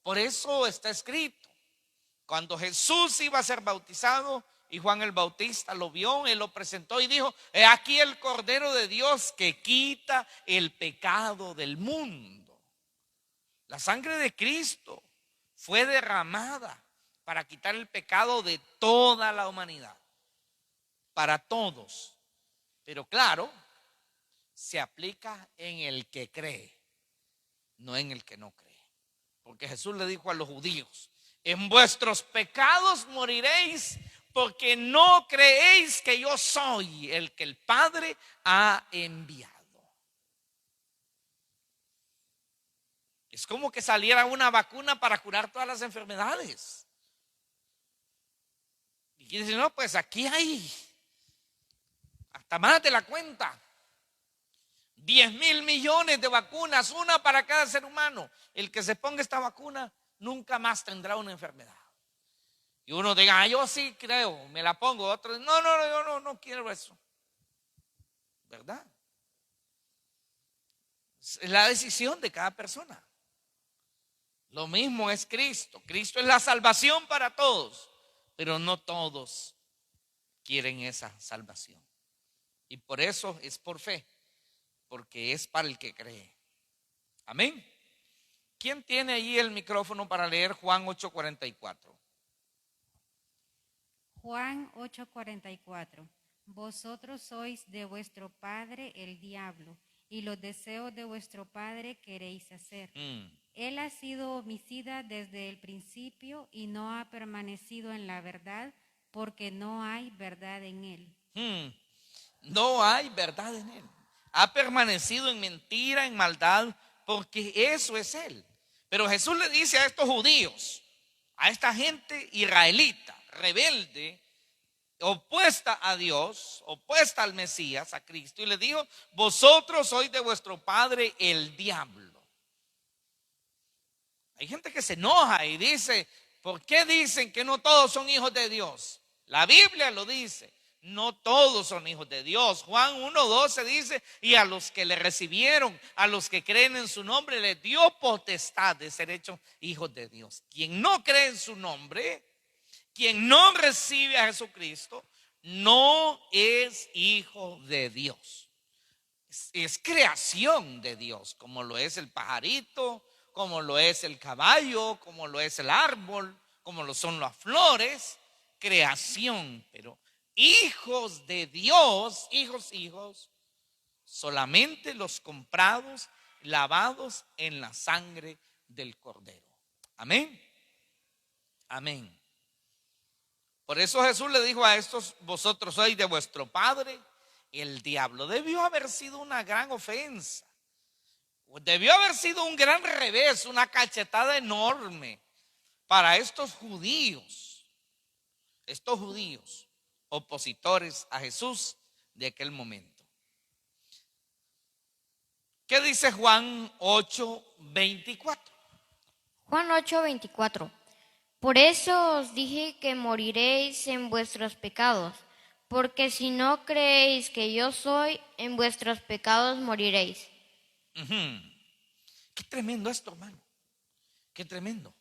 Por eso está escrito. Cuando Jesús iba a ser bautizado y Juan el Bautista lo vio, él lo presentó y dijo: he aquí el Cordero de Dios que quita el pecado del mundo. La sangre de Cristo fue derramada para quitar el pecado de toda la humanidad, para todos. Pero claro, se aplica en el que cree, no en el que no cree. Porque Jesús le dijo a los judíos: en vuestros pecados moriréis, porque no creéis que yo soy el que el Padre ha enviado. Es como que saliera una vacuna para curar todas las enfermedades. Y dicen: no, pues aquí hay hasta más de la cuenta. 10,000 millones de vacunas, una para cada ser humano. El que se ponga esta vacuna nunca más tendrá una enfermedad. Y uno diga: yo sí creo, me la pongo. Otro: no, yo no quiero eso. ¿Verdad? Es la decisión de cada persona. Lo mismo es Cristo. Cristo es la salvación para todos, pero no todos quieren esa salvación. Y por eso es por fe, porque es para el que cree. Amén. ¿Quién tiene allí el micrófono para leer Juan 8:44? Juan 8:44. Vosotros sois de vuestro padre el diablo, y los deseos de vuestro padre queréis hacer. Él ha sido homicida desde el principio y no ha permanecido en la verdad, porque no hay verdad en él. No hay verdad en él. Ha permanecido en mentira, en maldad, porque eso es él. Pero Jesús le dice a estos judíos, a esta gente israelita, rebelde, opuesta a Dios, opuesta al Mesías, a Cristo, y le dijo: vosotros sois de vuestro padre el diablo. Hay gente que se enoja y dice: ¿por qué dicen que no todos son hijos de Dios? La Biblia lo dice. No todos son hijos de Dios. Juan 1:12 dice: y a los que le recibieron, a los que creen en su nombre, les dio potestad de ser hechos hijos de Dios. Quien no cree en su nombre, quien no recibe a Jesucristo, no es hijo de Dios. Es creación de Dios, como lo es el pajarito, como lo es el caballo, como lo es el árbol, como lo son las flores. Creación, pero hijos de Dios, hijos, solamente los comprados, lavados en la sangre del Cordero. Amén. Amén. Por eso Jesús le dijo a estos: vosotros sois de vuestro padre el diablo. Debió haber sido una gran ofensa. Debió haber sido un gran revés, una cachetada enorme para estos judíos opositores a Jesús de aquel momento. ¿Qué dice Juan 8:24? Juan 8:24. Por eso os dije que moriréis en vuestros pecados, porque si no creéis que yo soy, en vuestros pecados moriréis. Qué tremendo esto, hermano. Qué tremendo.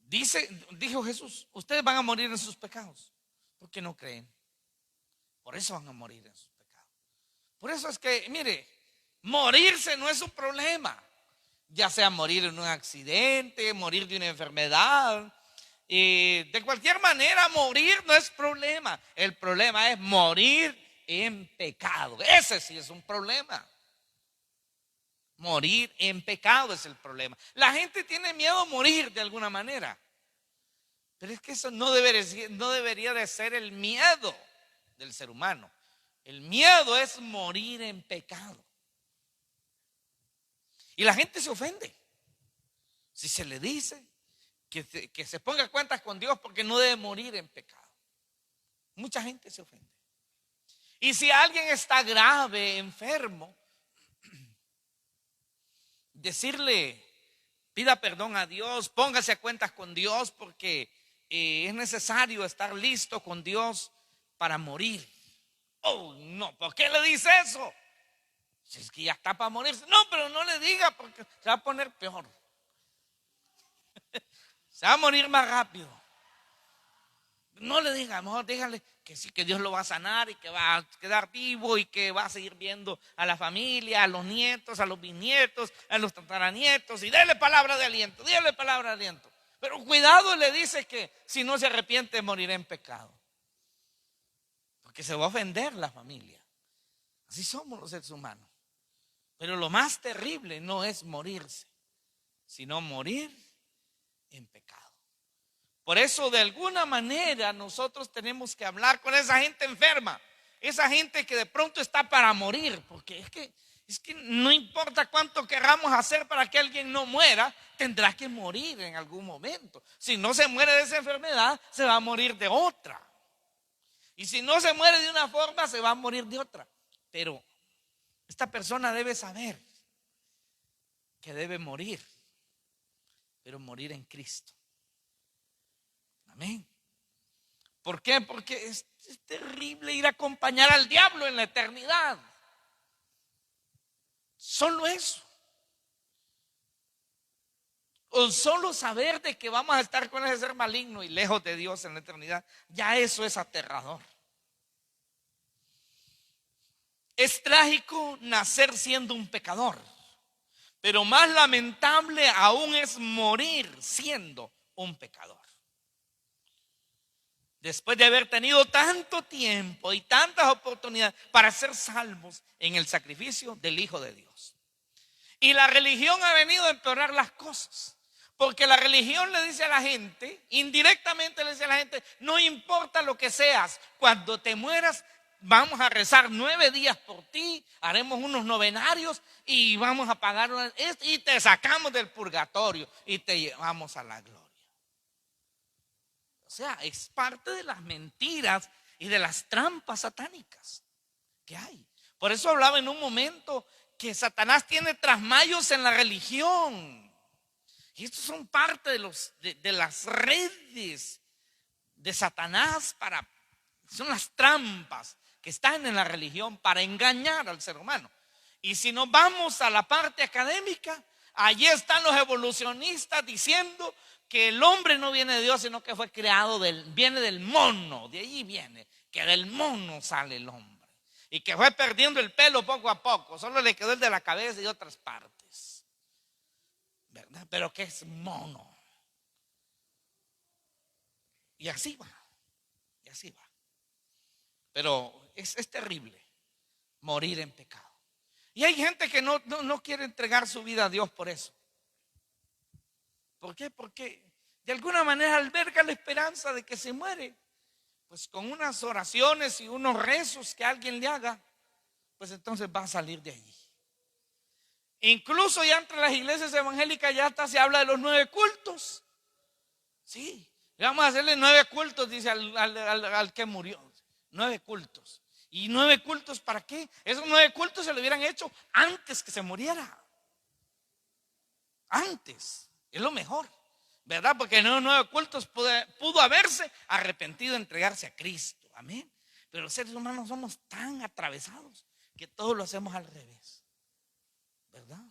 Dijo Jesús, ustedes van a morir en sus pecados, porque no creen. Por eso van a morir en sus pecados. Por eso es que, mire, morirse no es un problema. Ya sea morir en un accidente, morir de una enfermedad. De cualquier manera, morir no es problema. El problema es morir en pecado. Ese sí es un problema. Morir en pecado es el problema. La gente tiene miedo a morir de alguna manera. Pero es que eso no debería de ser el miedo del ser humano. El miedo es morir en pecado. Y la gente se ofende si se le dice que se ponga cuentas con Dios porque no debe morir en pecado. Mucha gente se ofende. Y si alguien está grave, enfermo, decirle, pida perdón a Dios, póngase a cuentas con Dios porque es necesario estar listo con Dios para morir. Oh, no, ¿por qué le dice eso? Si es que ya está para morirse. No, pero no le diga porque se va a poner peor. Se va a morir más rápido. No le diga, mejor dígale que sí, que Dios lo va a sanar y que va a quedar vivo y que va a seguir viendo a la familia, a los nietos, a los bisnietos, a los tataranietos, y déle palabra de aliento, déle palabra de aliento. Pero cuidado, le dice que si no se arrepiente morirá en pecado. Porque se va a ofender la familia. Así somos los seres humanos. Pero lo más terrible no es morirse, sino morir en pecado. Por eso, de alguna manera, nosotros tenemos que hablar con esa gente enferma, esa gente que de pronto está para morir, porque es que no importa cuánto queramos hacer para que alguien no muera, tendrá que morir en algún momento. Si no se muere de esa enfermedad, se va a morir de otra. Y si no se muere de una forma, se va a morir de otra. Pero esta persona debe saber que debe morir, pero morir en Cristo. Amén. ¿Por qué? Porque es terrible ir a acompañar al diablo en la eternidad. Solo eso. O solo saber de que vamos a estar con ese ser maligno y lejos de Dios en la eternidad, ya eso es aterrador. Es trágico nacer siendo un pecador, pero más lamentable aún es morir siendo un pecador. Después de haber tenido tanto tiempo y tantas oportunidades para ser salvos en el sacrificio del Hijo de Dios. Y la religión ha venido a empeorar las cosas. Porque la religión le dice a la gente, indirectamente le dice a la gente, no importa lo que seas, cuando te mueras vamos a rezar 9 días por ti, haremos unos novenarios y vamos a pagar y te sacamos del purgatorio y te llevamos a la gloria. O sea, es parte de las mentiras y de las trampas satánicas que hay. Por eso hablaba en un momento que Satanás tiene trasmayos en la religión. Y estos son parte de las redes de Satanás son las trampas que están en la religión para engañar al ser humano. Y si nos vamos a la parte académica, allí están los evolucionistas diciendo que el hombre no viene de Dios, sino que fue creado viene del mono, de allí viene, que del mono sale el hombre. Y que fue perdiendo el pelo poco a poco, solo le quedó el de la cabeza y otras partes. ¿Verdad? Pero que es mono. Y así va. Y así va. Pero es terrible morir en pecado. Y hay gente que no quiere entregar su vida a Dios por eso. ¿Por qué? Porque de alguna manera alberga la esperanza de que se muere. Pues con unas oraciones y unos rezos que alguien le haga, pues entonces va a salir de allí. Incluso ya entre las iglesias evangélicas ya hasta se habla de los 9 cultos. Sí, vamos a hacerle 9 cultos, dice al que murió. 9 cultos. ¿Y 9 cultos para qué? Esos 9 cultos se lo hubieran hecho antes que se muriera. Antes, es lo mejor, ¿verdad? Porque en los 9 cultos pudo haberse arrepentido, entregarse a Cristo, amén. Pero los seres humanos somos tan atravesados que todo lo hacemos al revés, ¿verdad?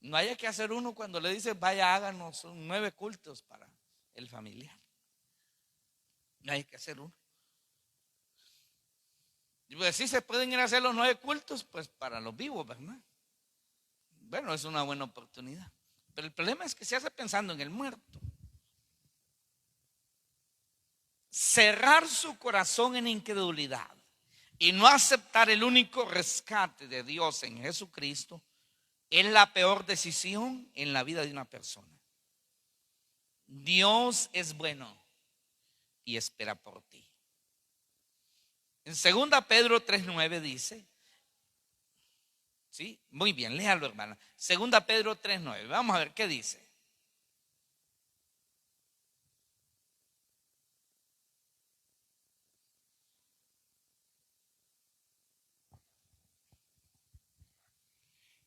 No haya que hacer uno cuando le dice vaya, háganos 9 cultos para el familiar. No hay que hacer uno. Y pues sí se pueden ir a hacer los 9 cultos, pues para los vivos, ¿verdad? Bueno, es una buena oportunidad. Pero el problema es que se hace pensando en el muerto. Cerrar su corazón en incredulidad y no aceptar el único rescate de Dios en Jesucristo es la peor decisión en la vida de una persona. Dios es bueno y espera por ti. En 2 Pedro 3:9 dice, ¿sí? Muy bien, léalo, hermana. 2 Pedro 3:9, vamos a ver qué dice.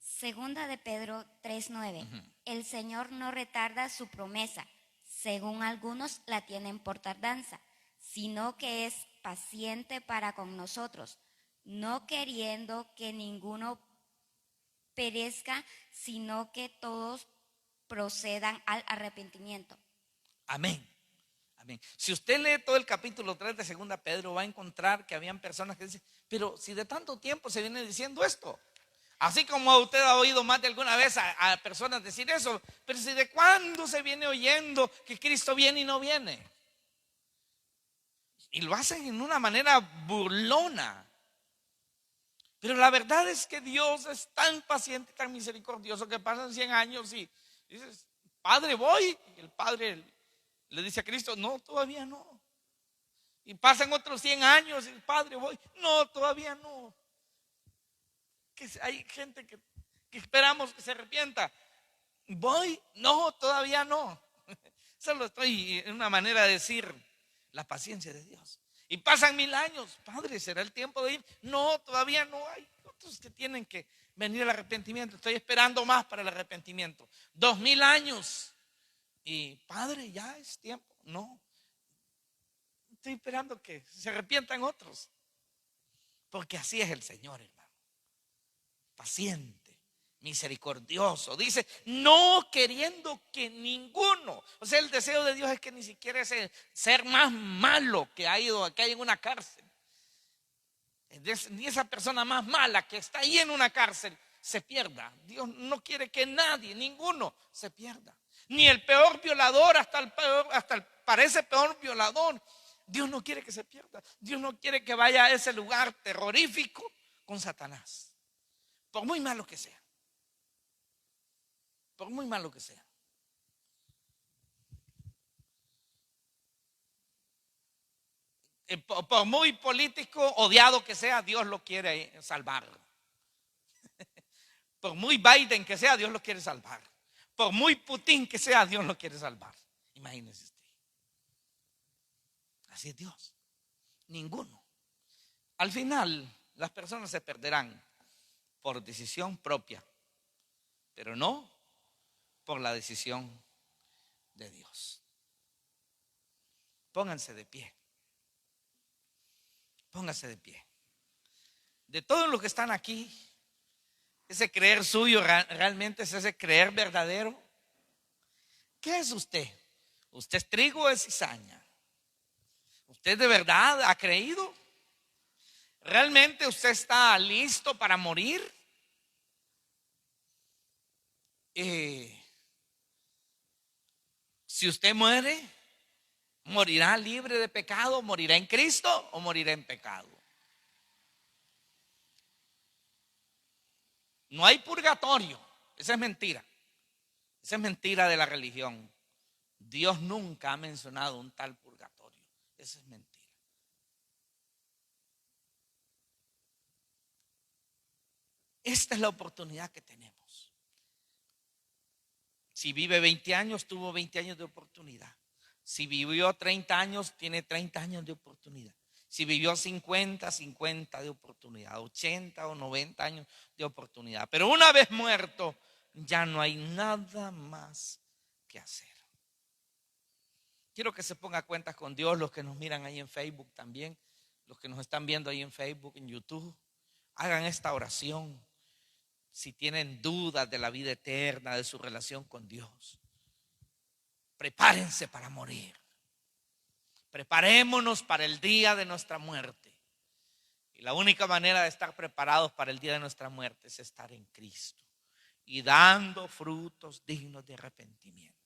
Segunda de Pedro 3:9. El Señor no retarda su promesa, según algunos la tienen por tardanza, sino que es paciente para con nosotros, no queriendo que ninguno perezca, sino que todos procedan al arrepentimiento. Amén. Amén. Si usted lee todo el capítulo 3 de 2 Pedro, va a encontrar que habían personas que dicen, pero si de tanto tiempo se viene diciendo esto. Así como usted ha oído más de alguna vez a personas decir eso, pero si de cuándo se viene oyendo que Cristo viene y no viene. Y lo hacen en una manera burlona. Pero la verdad es que Dios es tan paciente, tan misericordioso que pasan 100 años y dices, Padre, voy. Y el Padre le dice a Cristo, no, todavía no. Y pasan otros 100 años y el Padre, voy. No, todavía no. Que hay gente que esperamos que se arrepienta. Voy, no, todavía no. Solo estoy en una manera de decir la paciencia de Dios. Y pasan 1000 años, Padre, ¿será el tiempo de ir? No, todavía no. Hay otros que tienen que venir al arrepentimiento. Estoy esperando más para el arrepentimiento. 2000 años. Y Padre, ya es tiempo. No. Estoy esperando que se arrepientan otros. Porque así es el Señor, hermano. Paciente, misericordioso. Dice, no queriendo que ninguno. O sea, el deseo de Dios es que ni siquiera ese ser más malo que hay en una cárcel, ni esa persona más mala que está ahí en una cárcel se pierda. Dios no quiere que nadie, ninguno se pierda. Ni el peor violador, parece peor violador. Dios no quiere que se pierda. Dios no quiere que vaya a ese lugar terrorífico con Satanás. Por muy malo que sea. Por muy malo que sea. Por muy político odiado que sea, Dios lo quiere salvar. Por muy Biden que sea, Dios lo quiere salvar. Por muy Putin que sea, Dios lo quiere salvar. Imagínese usted. Así es Dios. Ninguno. Al final, las personas se perderán por decisión propia, pero no por la decisión de Dios. Pónganse de pie. Pónganse de pie. De todos los que están aquí, ese creer suyo realmente es ese creer verdadero. ¿Qué es usted? ¿Usted es trigo o es cizaña? ¿Usted de verdad ha creído? ¿Realmente usted está listo para morir? Si usted muere, ¿morirá libre de pecado? ¿Morirá en Cristo o morirá en pecado? No hay purgatorio. Esa es mentira. Esa es mentira de la religión. Dios nunca ha mencionado un tal purgatorio. Esa es mentira. Esta es la oportunidad que tenemos. Si vive 20 años, tuvo 20 años de oportunidad. Si vivió 30 años, tiene 30 años de oportunidad. Si vivió 50 de oportunidad. 80 o 90 años de oportunidad. Pero una vez muerto, ya no hay nada más que hacer. quiero que se ponga a cuentas con Dios, los que nos miran ahí en Facebook también, los que nos están viendo ahí en Facebook, en YouTube. Hagan esta oración. Si tienen dudas de la vida eterna, de su relación con Dios, prepárense para morir. Preparémonos para el día de nuestra muerte. Y la única manera de estar preparados para el día de nuestra muerte es estar en Cristo y dando frutos dignos de arrepentimiento.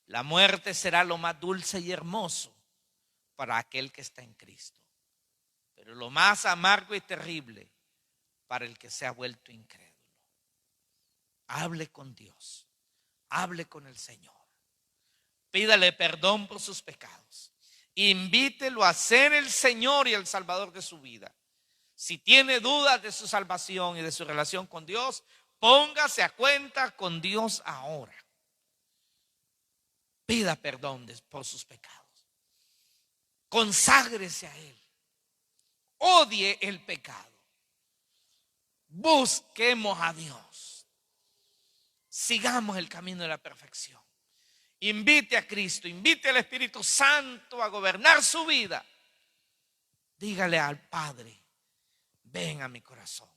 La muerte será lo más dulce y hermoso para aquel que está en Cristo, pero lo más amargo y terrible para el que se ha vuelto incrédulo. Hable con Dios, hable con el Señor, pídale perdón por sus pecados, invítelo a ser el Señor y el Salvador de su vida. Si tiene dudas de su salvación y de su relación con Dios, póngase a cuenta con Dios ahora. Pida perdón por sus pecados. Conságrese a Él. Odie el pecado. Busquemos a Dios. Sigamos el camino de la perfección. Invite a Cristo, invite al Espíritu Santo a gobernar su vida. Dígale al Padre: ven a mi corazón.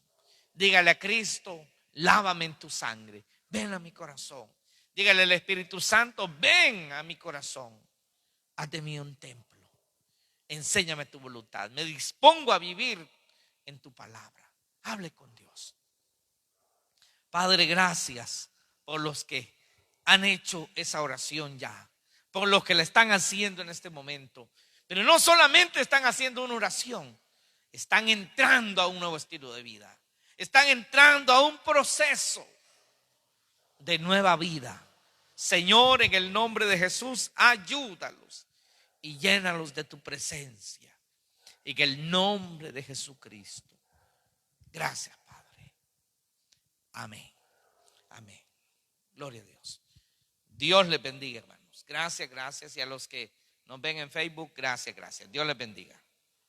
Dígale a Cristo: lávame en tu sangre. Ven a mi corazón. Dígale al Espíritu Santo: ven a mi corazón. Haz de mí un templo. Enséñame tu voluntad. Me dispongo a vivir en tu palabra. Hable con Dios. Padre, gracias por los que han hecho esa oración ya, por los que la están haciendo en este momento. Pero no solamente están haciendo una oración, están entrando a un nuevo estilo de vida. Están entrando a un proceso de nueva vida. Señor, en el nombre de Jesús, ayúdalos y llénalos de tu presencia. En el nombre de Jesucristo. Gracias, Padre. Amén. Amén. Gloria a Dios. Dios les bendiga, hermanos. Gracias, gracias. Y a los que nos ven en Facebook, gracias, gracias. Dios les bendiga.